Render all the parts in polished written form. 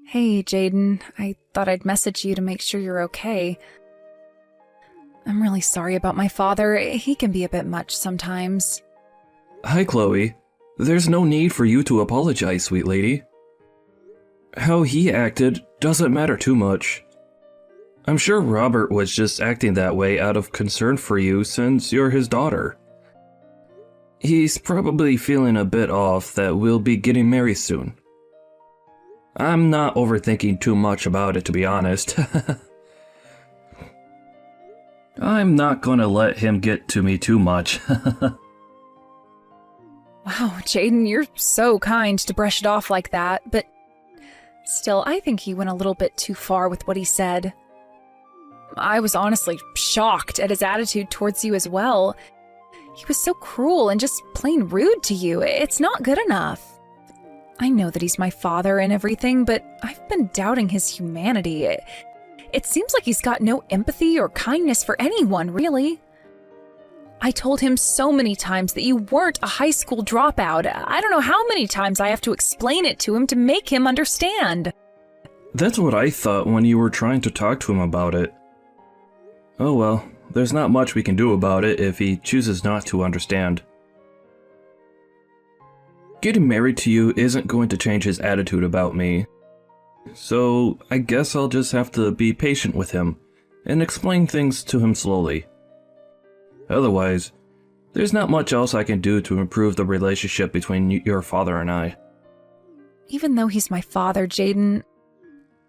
Hey, Jaden. I thought I'd message you to make sure you're okay. I'm really sorry about my father. He can be a bit much sometimes. Hi, Chloe. There's no need for you to apologize, sweet lady. How he acted doesn't matter too much. I'm sure Robert was just acting that way out of concern for you since you're his daughter. He's probably feeling a bit off that we'll be getting married soon. I'm not overthinking too much about it, to be honest. I'm not gonna let him get to me too much. Wow, Jaden, you're so kind to brush it off like that, but still, I think he went a little bit too far with what he said. I was honestly shocked at his attitude towards you as well. He was so cruel and just plain rude to you. It's not good enough. I know that he's my father and everything, but I've been doubting his humanity. It seems like he's got no empathy or kindness for anyone, really. I told him so many times that you weren't a high school dropout. I don't know how many times I have to explain it to him to make him understand. That's what I thought when you were trying to talk to him about it. Oh well, there's not much we can do about it if he chooses not to understand. Getting married to you isn't going to change his attitude about me. So I guess I'll just have to be patient with him and explain things to him slowly. Otherwise, there's not much else I can do to improve the relationship between your father and I. Even though he's my father, Jaden,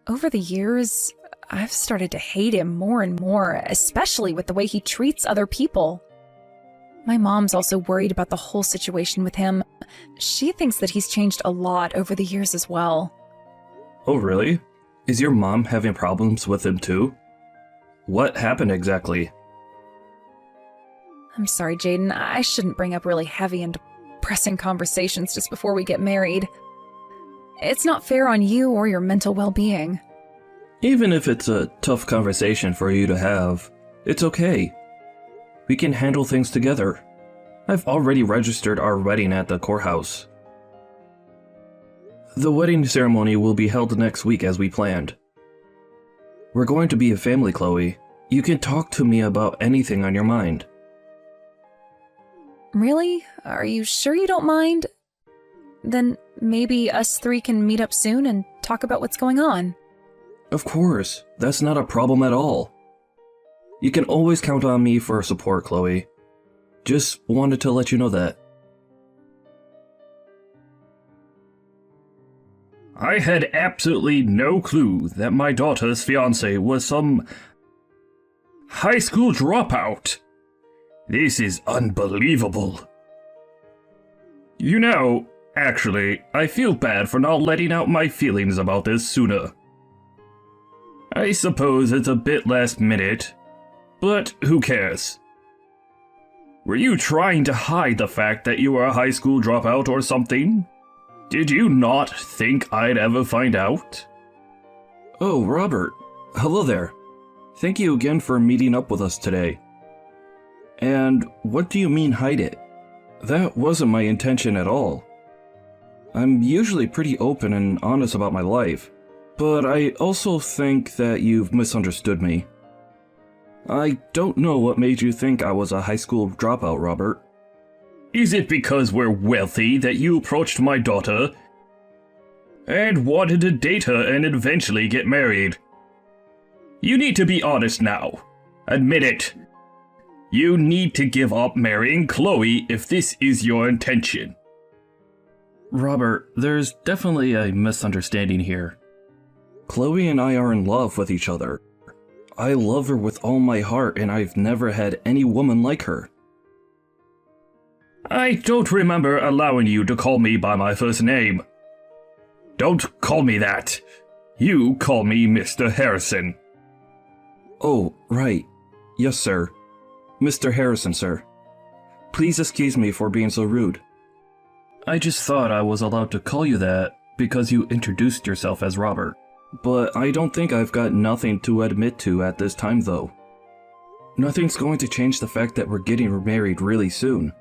over the years, I've started to hate him more and more, especially with the way he treats other people. My mom's also worried about the whole situation with him. She thinks that he's changed a lot over the years as well. Oh really? Is your mom having problems with him too? What happened exactly? I'm sorry, Jaden. I shouldn't bring up really heavy and depressing conversations just before we get married. It's not fair on you or your mental well-being. Even if it's a tough conversation for you to have, it's okay. We can handle things together. I've already registered our wedding at the courthouse. The wedding ceremony will be held next week as we planned. We're going to be a family, Chloe. You can talk to me about anything on your mind. Really? Are you sure you don't mind? Then maybe us three can meet up soon and talk about what's going on. Of course, that's not a problem at all. You can always count on me for support, Chloe. Just wanted to let you know that. I had absolutely no clue that my daughter's fiancé was some high school dropout. This is unbelievable. You know, actually, I feel bad for not letting out my feelings about this sooner. I suppose it's a bit last minute, but who cares? Were you trying to hide the fact that you were a high school dropout or something? Did you not think I'd ever find out? Oh, Robert. Hello there. Thank you again for meeting up with us today. And what do you mean hide it? That wasn't my intention at all. I'm usually pretty open and honest about my life, but I also think that you've misunderstood me. I don't know what made you think I was a high school dropout, Robert. Is it because we're wealthy that you approached my daughter and wanted to date her and eventually get married? You need to be honest now. Admit it. You need to give up marrying Chloe if this is your intention. Robert, there's definitely a misunderstanding here. Chloe and I are in love with each other. I love her with all my heart, and I've never had any woman like her. I don't remember allowing you to call me by my first name. Don't call me that. You call me Mr. Harrison. Oh, right. Yes, sir. Mr. Harrison, sir. Please excuse me for being so rude. I just thought I was allowed to call you that because you introduced yourself as Robert. But I don't think I've got nothing to admit to at this time, though. Nothing's going to change the fact that we're getting married really soon.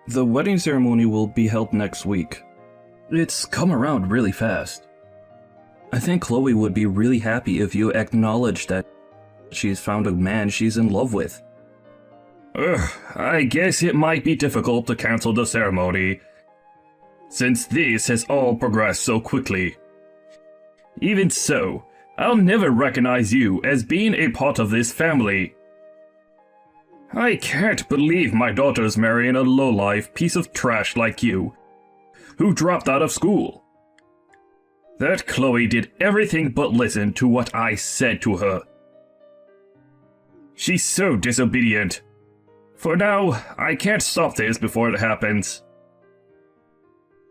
The wedding ceremony will be held next week. It's come around really fast. I think Chloe would be really happy if you acknowledged that she's found a man she's in love with. I guess it might be difficult to cancel the ceremony, since this has all progressed so quickly. Even so, I'll never recognize you as being a part of this family. I can't believe my daughter's marrying a lowlife piece of trash like you, who dropped out of school. That Chloe did everything but listen to what I said to her. She's so disobedient. For now, I can't stop this before it happens.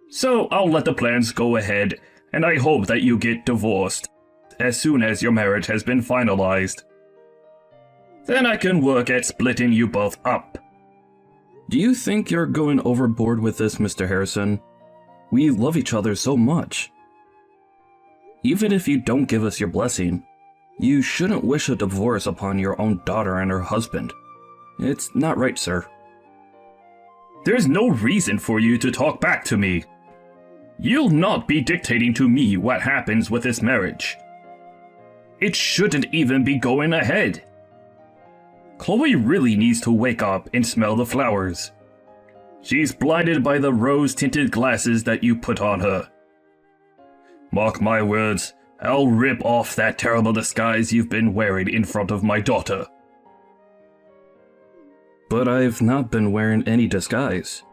So I'll let the plans go ahead, and I hope that you get divorced as soon as your marriage has been finalized. Then I can work at splitting you both up. Do you think you're going overboard with this, Mr. Harrison? We love each other so much. Even if you don't give us your blessing, you shouldn't wish a divorce upon your own daughter and her husband. It's not right, sir. There's no reason for you to talk back to me. You'll not be dictating to me what happens with this marriage. It shouldn't even be going ahead. Chloe really needs to wake up and smell the flowers. She's blinded by the rose-tinted glasses that you put on her. Mark my words, I'll rip off that terrible disguise you've been wearing in front of my daughter. But I've not been wearing any disguise.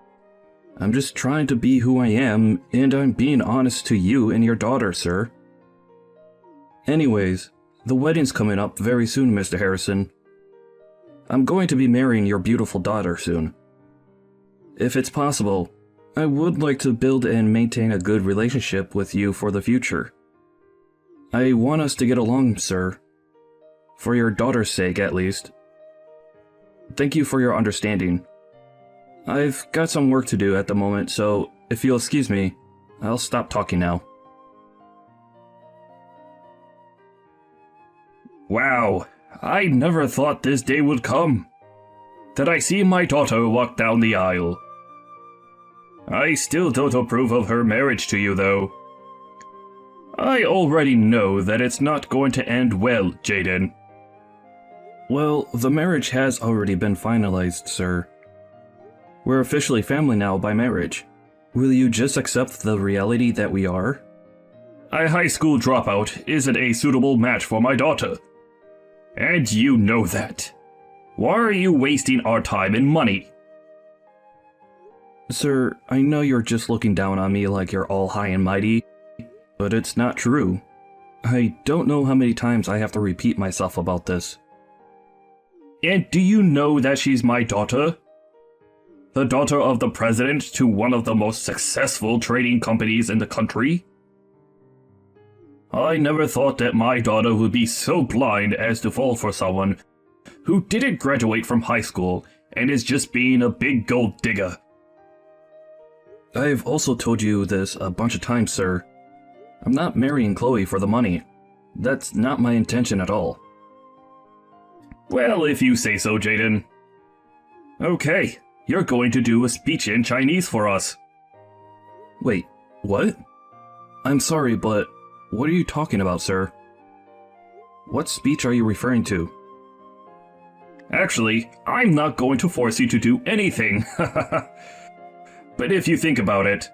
I'm just trying to be who I am, and I'm being honest to you and your daughter, sir. Anyways, the wedding's coming up very soon, Mr. Harrison. I'm going to be marrying your beautiful daughter soon. If it's possible, I would like to build and maintain a good relationship with you for the future. I want us to get along, sir. For your daughter's sake, at least. Thank you for your understanding. I've got some work to do at the moment, so if you'll excuse me, I'll stop talking now. Wow, I never thought this day would come. That I see my daughter walk down the aisle. I still don't approve of her marriage to you, though. I already know that it's not going to end well, Jaden. Well, the marriage has already been finalized, sir. We're officially family now by marriage. Will you just accept the reality that we are? A high school dropout isn't a suitable match for my daughter. And you know that. Why are you wasting our time and money? Sir, I know you're just looking down on me like you're all high and mighty, but it's not true. I don't know how many times I have to repeat myself about this. And do you know that she's my daughter? The daughter of the president to one of the most successful trading companies in the country? I never thought that my daughter would be so blind as to fall for someone who didn't graduate from high school and is just being a big gold digger. I've also told you this a bunch of times, sir. I'm not marrying Chloe for the money. That's not my intention at all. Well, if you say so, Jaden. Okay, you're going to do a speech in Chinese for us. Wait, what? I'm sorry, but what are you talking about, sir? What speech are you referring to? Actually, I'm not going to force you to do anything. But if you think about it,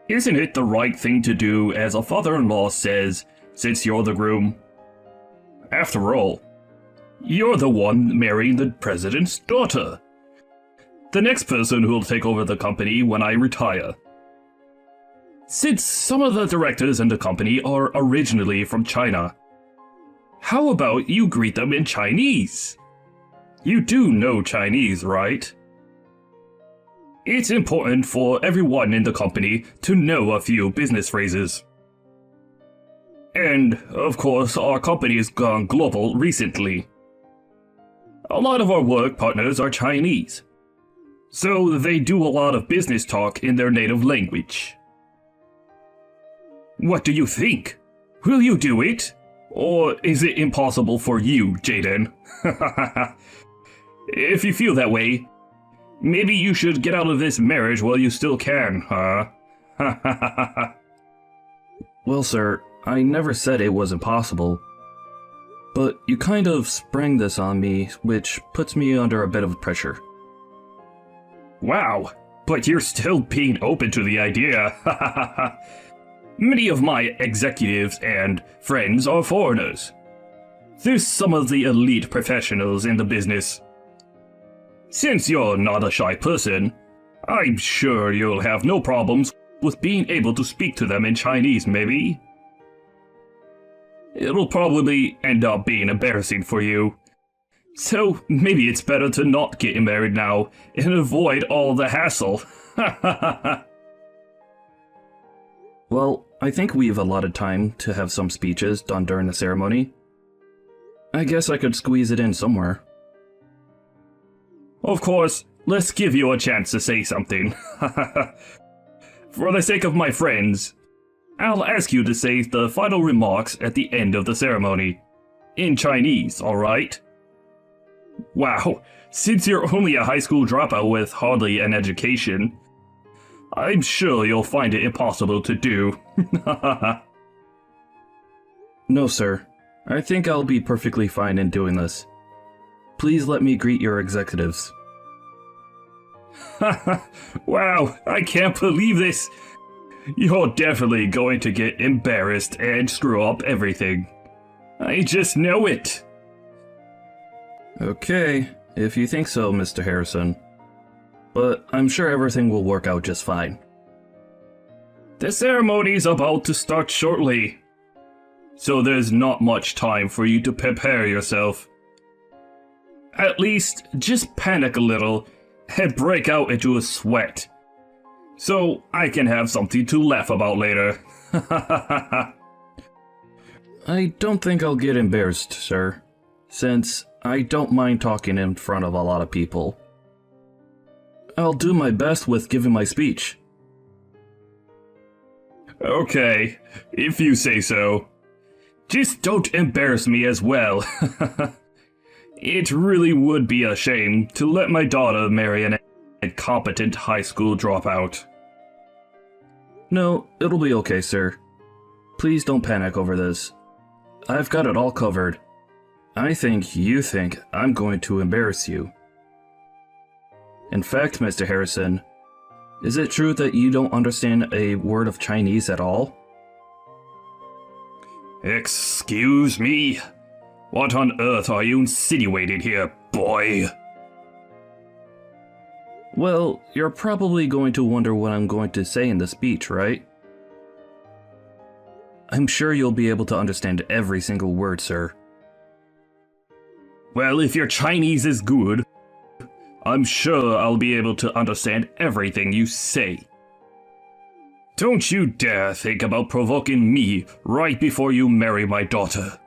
isn't it the right thing to do as a father-in-law says, since you're the groom? After all, you're the one marrying the president's daughter. The next person who'll take over the company when I retire. Since some of the directors in the company are originally from China, how about you greet them in Chinese? You do know Chinese, right? It's important for everyone in the company to know a few business phrases. And, of course, our company has gone global recently. A lot of our work partners are Chinese, so they do a lot of business talk in their native language. What do you think? Will you do it? Or is it impossible for you, Jaden? If you feel that way, maybe you should get out of this marriage while you still can, huh? Well, sir, I never said it was impossible. But you kind of sprang this on me, which puts me under a bit of pressure. Wow, but you're still being open to the idea. Many of my executives and friends are foreigners. They're some of the elite professionals in the business. Since you're not a shy person, I'm sure you'll have no problems with being able to speak to them in Chinese, maybe? It'll probably end up being embarrassing for you. So maybe it's better to not get married now and avoid all the hassle. Well, I think we've allotted time to have some speeches done during the ceremony. I guess I could squeeze it in somewhere. Of course, let's give you a chance to say something. For the sake of my friends, I'll ask you to say the final remarks at the end of the ceremony. In Chinese, alright? Wow, since you're only a high school dropout with hardly an education, I'm sure you'll find it impossible to do. No, sir. I think I'll be perfectly fine in doing this. Please let me greet your executives. Wow, I can't believe this. You're definitely going to get embarrassed and screw up everything. I just know it. Okay, if you think so, Mr. Harrison. But I'm sure everything will work out just fine. The ceremony's about to start shortly, so there's not much time for you to prepare yourself. At least, just panic a little and break out into a sweat, so I can have something to laugh about later. I don't think I'll get embarrassed, sir, since I don't mind talking in front of a lot of people. I'll do my best with giving my speech. Okay, if you say so. Just don't embarrass me as well. It really would be a shame to let my daughter marry an incompetent high school dropout. No, it'll be okay, sir. Please don't panic over this. I've got it all covered. I think you think I'm going to embarrass you. In fact, Mr. Harrison, is it true that you don't understand a word of Chinese at all? Excuse me? What on earth are you insinuating here, boy? Well, you're probably going to wonder what I'm going to say in the speech, right? I'm sure you'll be able to understand every single word, sir. Well, if your Chinese is good, I'm sure I'll be able to understand everything you say. Don't you dare think about provoking me right before you marry my daughter.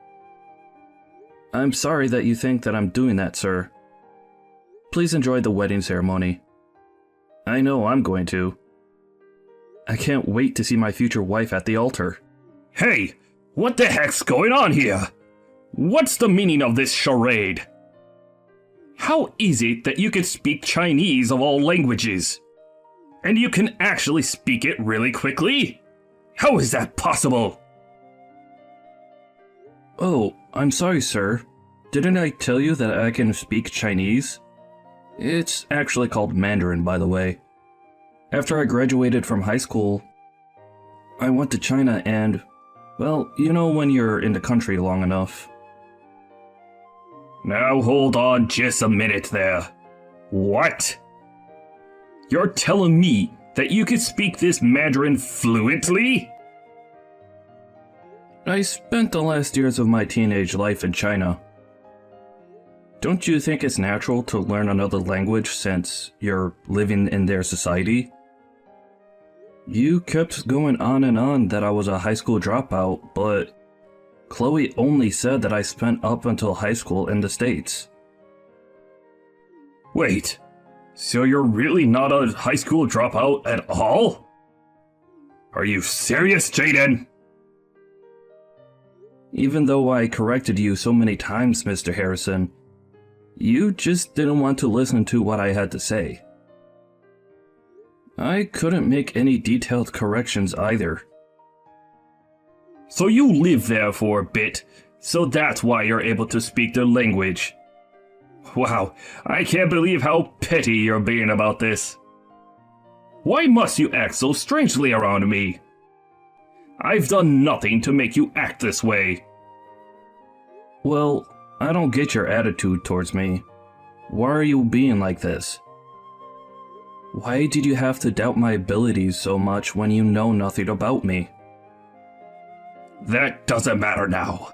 I'm sorry that you think that I'm doing that, sir. Please enjoy the wedding ceremony. I know I'm going to. I can't wait to see my future wife at the altar. Hey, what the heck's going on here? What's the meaning of this charade? How is it that you can speak Chinese of all languages? And you can actually speak it really quickly? How is that possible? Oh, I'm sorry, sir. Didn't I tell you that I can speak Chinese? It's actually called Mandarin, by the way. After I graduated from high school, I went to China and, well, you know when you're in the country long enough. Now hold on just a minute there. What? You're telling me that you can speak this Mandarin fluently? I spent the last years of my teenage life in China. Don't you think it's natural to learn another language since you're living in their society? You kept going on and on that I was a high school dropout, but Chloe only said that I spent up until high school in the States. Wait, so you're really not a high school dropout at all? Are you serious, Jaden? Even though I corrected you so many times, Mr. Harrison, you just didn't want to listen to what I had to say. I couldn't make any detailed corrections either. So you live there for a bit, so that's why you're able to speak their language. Wow, I can't believe how petty you're being about this. Why must you act so strangely around me? I've done nothing to make you act this way. Well, I don't get your attitude towards me. Why are you being like this? Why did you have to doubt my abilities so much when you know nothing about me? That doesn't matter now.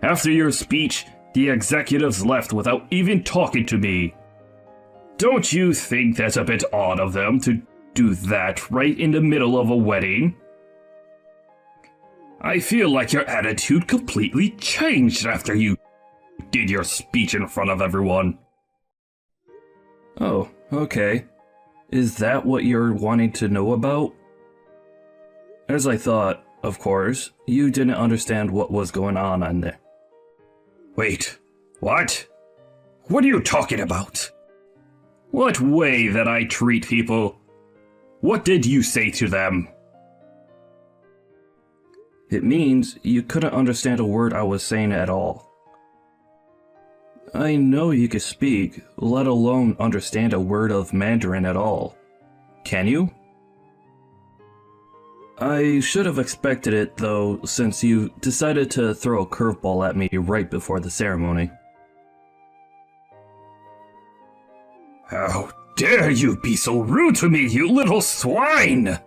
After your speech, the executives left without even talking to me. Don't you think that's a bit odd of them to do that right in the middle of a wedding? I feel like your attitude completely changed after you did your speech in front of everyone. Oh, okay. Is that what you're wanting to know about? As I thought, of course, you didn't understand what was going on there. Wait, what? What are you talking about? What way that I treat people? What did you say to them? It means you couldn't understand a word I was saying at all. I know you can speak, let alone understand a word of Mandarin at all. Can you? I should have expected it, though, since you decided to throw a curveball at me right before the ceremony. How dare you be so rude to me, you little swine!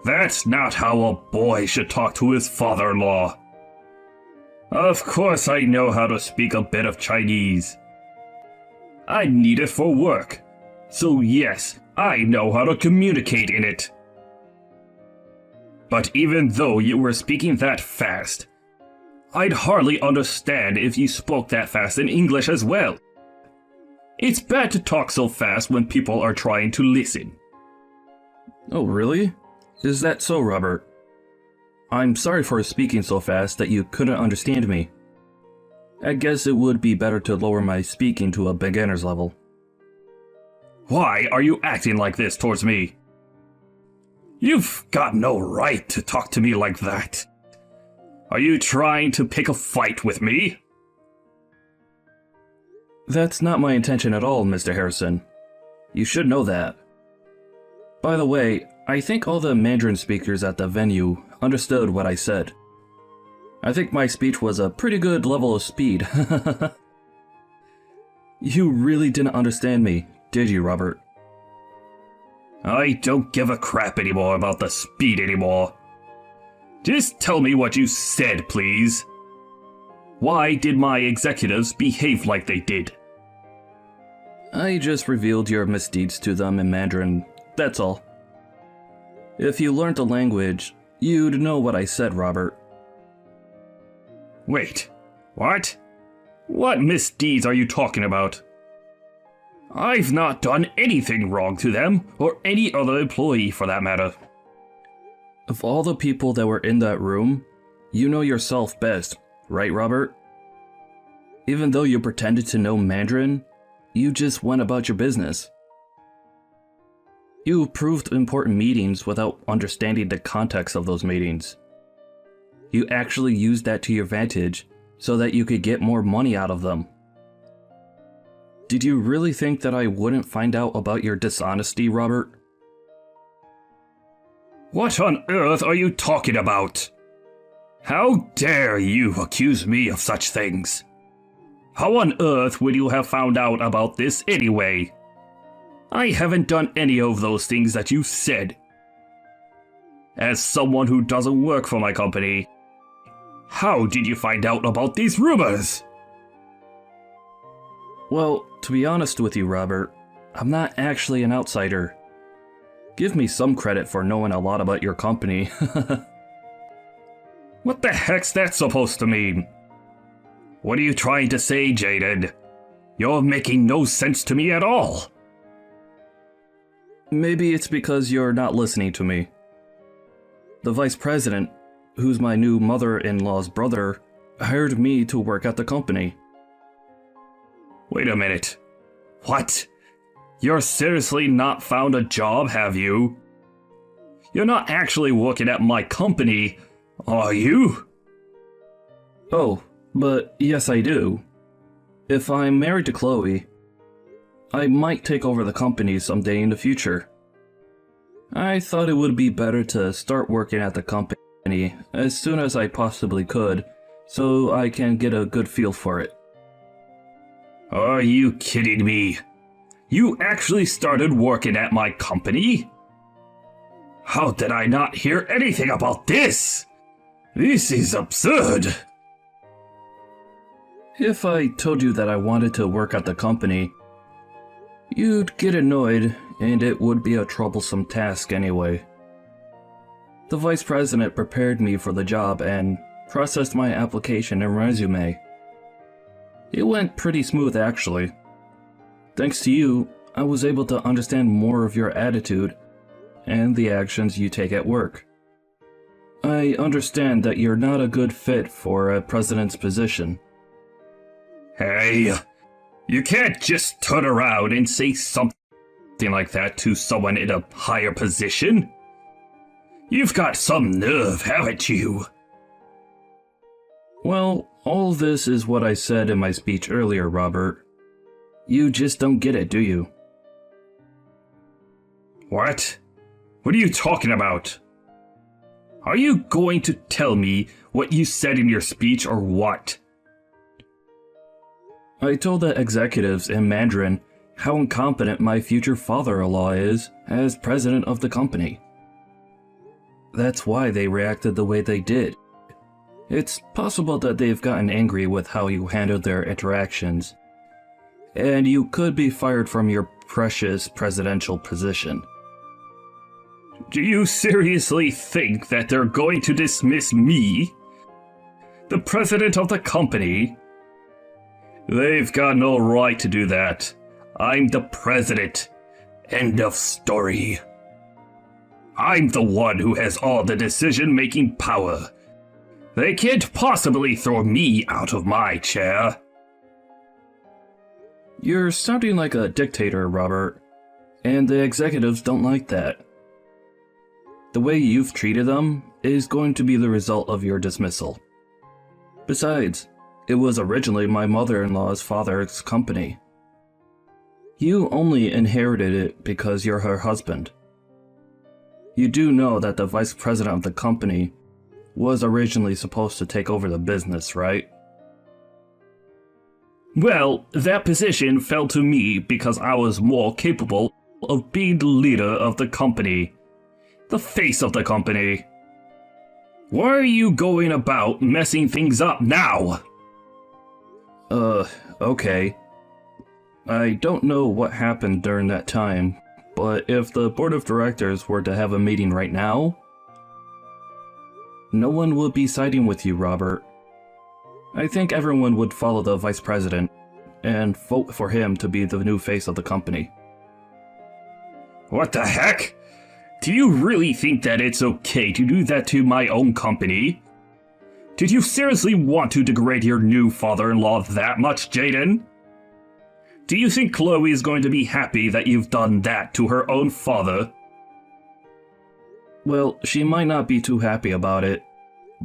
That's not how a boy should talk to his father-in-law. Of course I know how to speak a bit of Chinese. I need it for work. So yes, I know how to communicate in it. But even though you were speaking that fast, I'd hardly understand if you spoke that fast in English as well. It's bad to talk so fast when people are trying to listen. Oh, really? Is that so, Robert? I'm sorry for speaking so fast that you couldn't understand me. I guess it would be better to lower my speaking to a beginner's level. Why are you acting like this towards me? You've got no right to talk to me like that. Are you trying to pick a fight with me? That's not my intention at all, Mr. Harrison. You should know that. By the way, I think all the Mandarin speakers at the venue understood what I said. I think my speech was a pretty good level of speed. You really didn't understand me, did you, Robert? I don't give a crap anymore about the speed anymore. Just tell me what you said, please. Why did my executives behave like they did? I just revealed your misdeeds to them in Mandarin, that's all. If you learned the language, you'd know what I said, Robert. Wait, what? What misdeeds are you talking about? I've not done anything wrong to them, or any other employee for that matter. Of all the people that were in that room, you know yourself best, right, Robert? Even though you pretended to know Mandarin, you just went about your business. You approved important meetings without understanding the context of those meetings. You actually used that to your advantage so that you could get more money out of them. Did you really think that I wouldn't find out about your dishonesty, Robert? What on earth are you talking about? How dare you accuse me of such things? How on earth would you have found out about this anyway? I haven't done any of those things that you said. As someone who doesn't work for my company, how did you find out about these rumors? Well, to be honest with you, Robert, I'm not actually an outsider. Give me some credit for knowing a lot about your company. What the heck's that supposed to mean? What are you trying to say, Jaden? You're making no sense to me at all. Maybe it's because you're not listening to me. The vice president, who's my new mother-in-law's brother, hired me to work at the company. Wait a minute. What? You're seriously not found a job, have you? You're not actually working at my company, are you? Oh, but yes, I do. If I'm married to Chloe, I might take over the company someday in the future. I thought it would be better to start working at the company as soon as I possibly could, so I can get a good feel for it. Are you kidding me? You actually started working at my company? How did I not hear anything about this? This is absurd. If I told you that I wanted to work at the company, you'd get annoyed, and it would be a troublesome task anyway. The vice president prepared me for the job and processed my application and resume. It went pretty smooth, actually. Thanks to you, I was able to understand more of your attitude and the actions you take at work. I understand that you're not a good fit for a president's position. Hey, you can't just turn around and say something like that to someone in a higher position. You've got some nerve, haven't you? Well, all this is what I said in my speech earlier, Robert. You just don't get it, do you? What? What are you talking about? Are you going to tell me what you said in your speech or what? I told the executives in Mandarin how incompetent my future father-in-law is as president of the company. That's why they reacted the way they did. It's possible that they've gotten angry with how you handled their interactions, and you could be fired from your precious presidential position. Do you seriously think that they're going to dismiss me, the president of the company? They've got no right to do that. I'm the president. End of story. I'm the one who has all the decision-making power. They can't possibly throw me out of my chair. You're sounding like a dictator, Robert, and the executives don't like that. The way you've treated them is going to be the result of your dismissal. Besides, it was originally my mother-in-law's father's company. You only inherited it because you're her husband. You do know that the vice president of the company was originally supposed to take over the business, right? Well, that position fell to me because I was more capable of being the leader of the company, the face of the company. Why are you going about messing things up now? Okay. I don't know what happened during that time, but if the board of directors were to have a meeting right now, no one would be siding with you, Robert. I think everyone would follow the vice president and vote for him to be the new face of the company. What the heck? Do you really think that it's okay to do that to my own company? Did you seriously want to degrade your new father-in-law that much, Jaden? Do you think Chloe is going to be happy that you've done that to her own father? Well, she might not be too happy about it,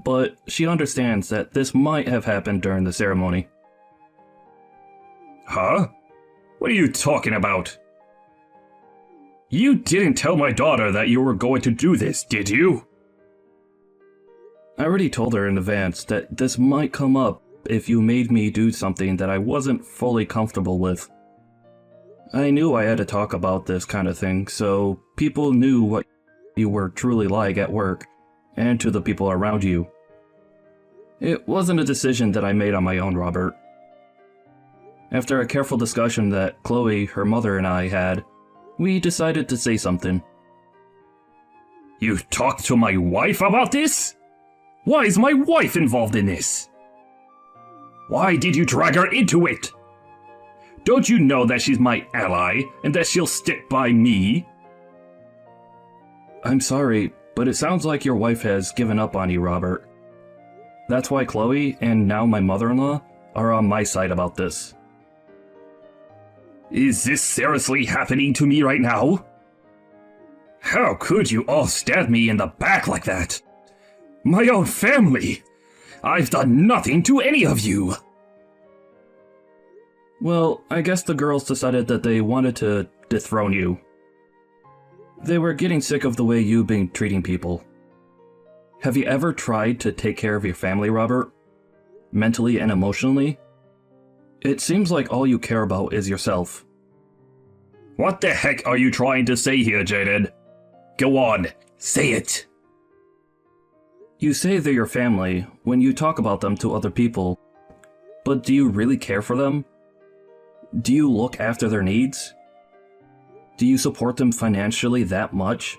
but she understands that this might have happened during the ceremony. Huh? What are you talking about? You didn't tell my daughter that you were going to do this, did you? I already told her in advance that this might come up if you made me do something that I wasn't fully comfortable with. I knew I had to talk about this kind of thing, so people knew what you were truly like at work, and to the people around you. It wasn't a decision that I made on my own, Robert. After a careful discussion that Chloe, her mother, and I had, we decided to say something. You talked to my wife about this? Why is my wife involved in this? Why did you drag her into it? Don't you know that she's my ally and that she'll stick by me? I'm sorry, but it sounds like your wife has given up on you, Robert. That's why Chloe, and now my mother-in-law, are on my side about this. Is this seriously happening to me right now? How could you all stab me in the back like that? My own family! I've done nothing to any of you! Well, I guess the girls decided that they wanted to dethrone you. They were getting sick of the way you've been treating people. Have you ever tried to take care of your family, Robert? Mentally and emotionally? It seems like all you care about is yourself. What the heck are you trying to say here, Jaden? Go on, say it! You say they're your family when you talk about them to other people, but do you really care for them? Do you look after their needs? Do you support them financially that much?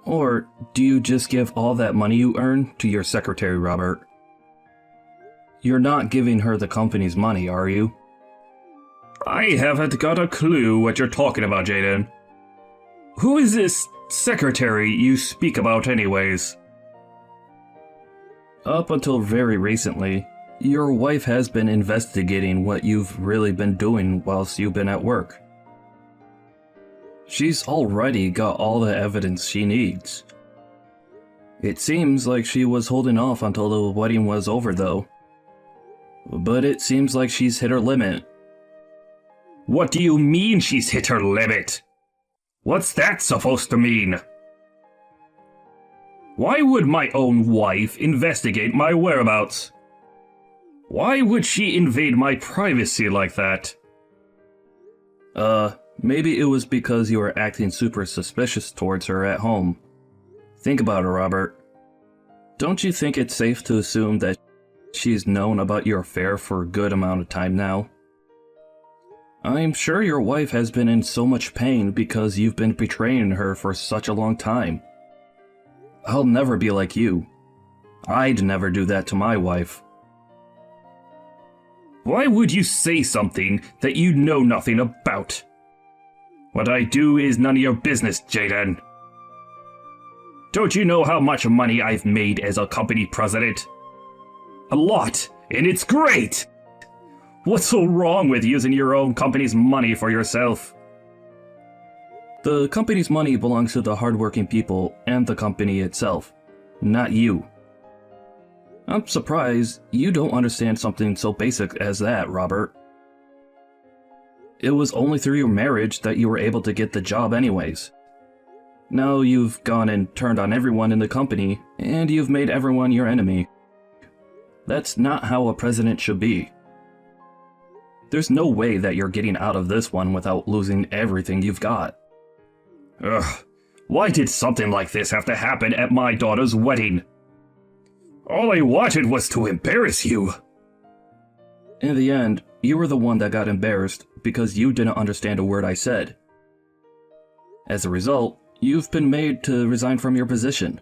Or do you just give all that money you earn to your secretary, Robert? You're not giving her the company's money, are you? I haven't got a clue what you're talking about, Jaden. Who is this secretary you speak about anyways? Up until very recently, your wife has been investigating what you've really been doing whilst you've been at work. She's already got all the evidence she needs. It seems like she was holding off until the wedding was over, though. But it seems like she's hit her limit. What do you mean she's hit her limit? What's that supposed to mean? Why would my own wife investigate my whereabouts? Why would she invade my privacy like that? Maybe it was because you were acting super suspicious towards her at home. Think about it, Robert. Don't you think it's safe to assume that she's known about your affair for a good amount of time now? I'm sure your wife has been in so much pain because you've been betraying her for such a long time. I'll never be like you. I'd never do that to my wife. Why would you say something that you know nothing about? What I do is none of your business, Jaden. Don't you know how much money I've made as a company president? A lot, and it's great! What's so wrong with using your own company's money for yourself? The company's money belongs to the hardworking people and the company itself, not you. I'm surprised you don't understand something so basic as that, Robert. It was only through your marriage that you were able to get the job anyways. Now you've gone and turned on everyone in the company, and you've made everyone your enemy. That's not how a president should be. There's no way that you're getting out of this one without losing everything you've got. Ugh, why did something like this have to happen at my daughter's wedding? All I wanted was to embarrass you. In the end, you were the one that got embarrassed because you didn't understand a word I said. As a result, you've been made to resign from your position.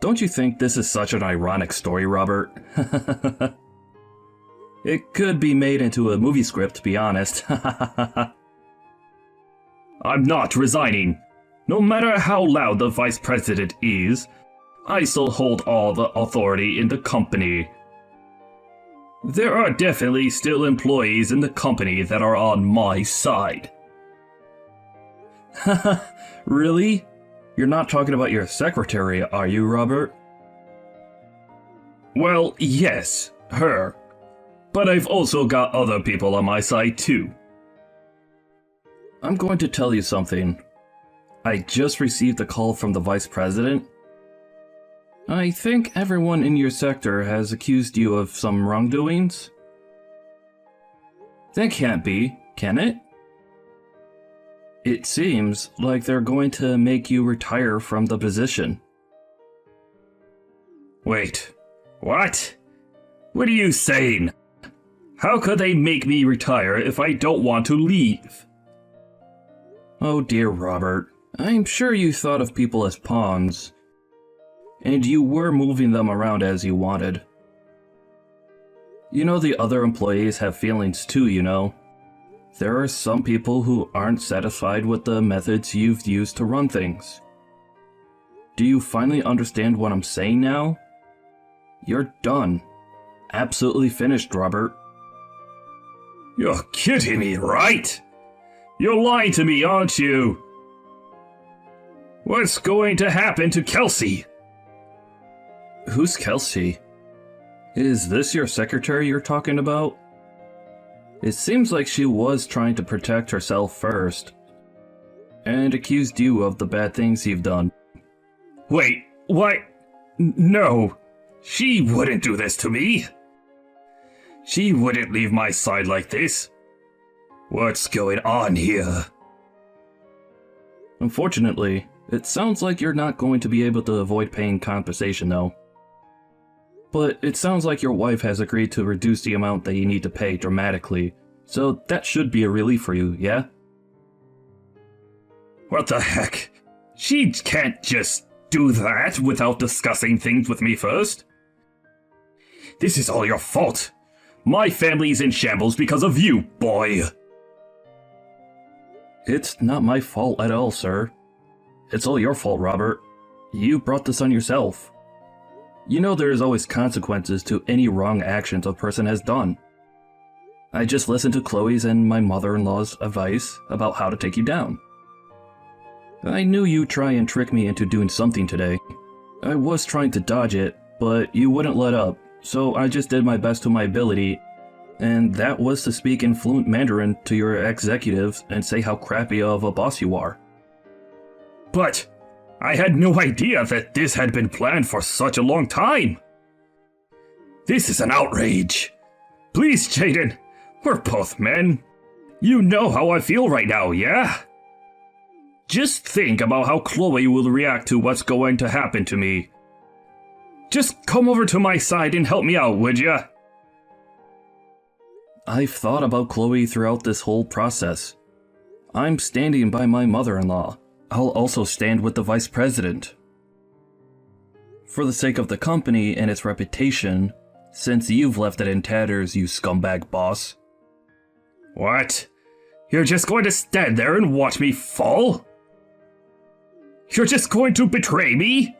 Don't you think this is such an ironic story, Robert? It could be made into a movie script, to be honest. I'm not resigning. No matter how loud the vice president is, I still hold all the authority in the company. There are definitely still employees in the company that are on my side. Really? You're not talking about your secretary, are you, Robert? Well, yes, her. But I've also got other people on my side too. I'm going to tell you something. I just received a call from the vice president. I think everyone in your sector has accused you of some wrongdoings. That can't be, can it? It seems like they're going to make you retire from the position. Wait, what? What are you saying? How could they make me retire if I don't want to leave? Oh dear, Robert. I'm sure you thought of people as pawns. And you were moving them around as you wanted. You know the other employees have feelings too, you know. There are some people who aren't satisfied with the methods you've used to run things. Do you finally understand what I'm saying now? You're done. Absolutely finished, Robert. You're kidding me, right? You're lying to me, aren't you? What's going to happen to Kelsey? Who's Kelsey? Is this your secretary you're talking about? It seems like she was trying to protect herself first, and accused you of the bad things you've done. Wait, what? No, she wouldn't do this to me. She wouldn't leave my side like this. What's going on here? Unfortunately, it sounds like you're not going to be able to avoid paying compensation though. But it sounds like your wife has agreed to reduce the amount that you need to pay dramatically, so that should be a relief for you, yeah? What the heck? She can't just do that without discussing things with me first. This is all your fault. My family's in shambles because of you, boy. It's not my fault at all, sir. It's all your fault, Robert. You brought this on yourself. You know there is always consequences to any wrong actions a person has done. I just listened to Chloe's and my mother-in-law's advice about how to take you down. I knew you'd try and trick me into doing something today. I was trying to dodge it, but you wouldn't let up, so I just did my best to my ability, and that was to speak in fluent Mandarin to your executives and say how crappy of a boss you are. But I had no idea that this had been planned for such a long time. This is an outrage. Please, Jaden, we're both men. You know how I feel right now, yeah? Just think about how Chloe will react to what's going to happen to me. Just come over to my side and help me out, would ya? I've thought about Chloe throughout this whole process. I'm standing by my mother-in-law. I'll also stand with the vice president. For the sake of the company and its reputation, since you've left it in tatters, you scumbag boss. What? You're just going to stand there and watch me fall? You're just going to betray me?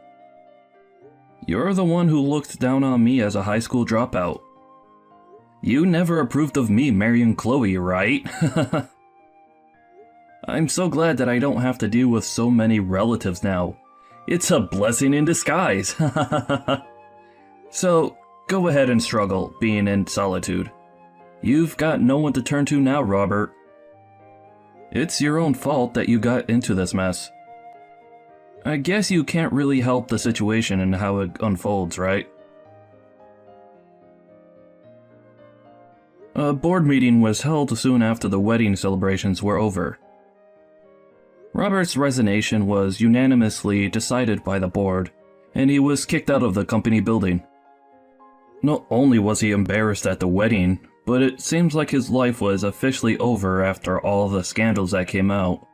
You're the one who looked down on me as a high school dropout. You never approved of me marrying Chloe, right? I'm so glad that I don't have to deal with so many relatives now. It's a blessing in disguise. So, go ahead and struggle, being in solitude. You've got no one to turn to now, Robert. It's your own fault that you got into this mess. I guess you can't really help the situation and how it unfolds, right? A board meeting was held soon after the wedding celebrations were over. Robert's resignation was unanimously decided by the board, and he was kicked out of the company building. Not only was he embarrassed at the wedding, but it seems like his life was officially over after all the scandals that came out.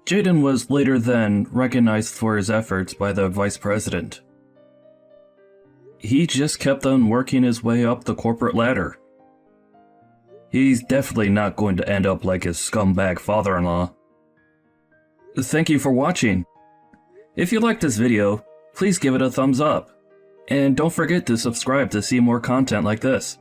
Jaden was later then recognized for his efforts by the vice president. He just kept on working his way up the corporate ladder. He's definitely not going to end up like his scumbag father-in-law. Thank you for watching. If you liked this video, please give it a thumbs up. And don't forget to subscribe to see more content like this.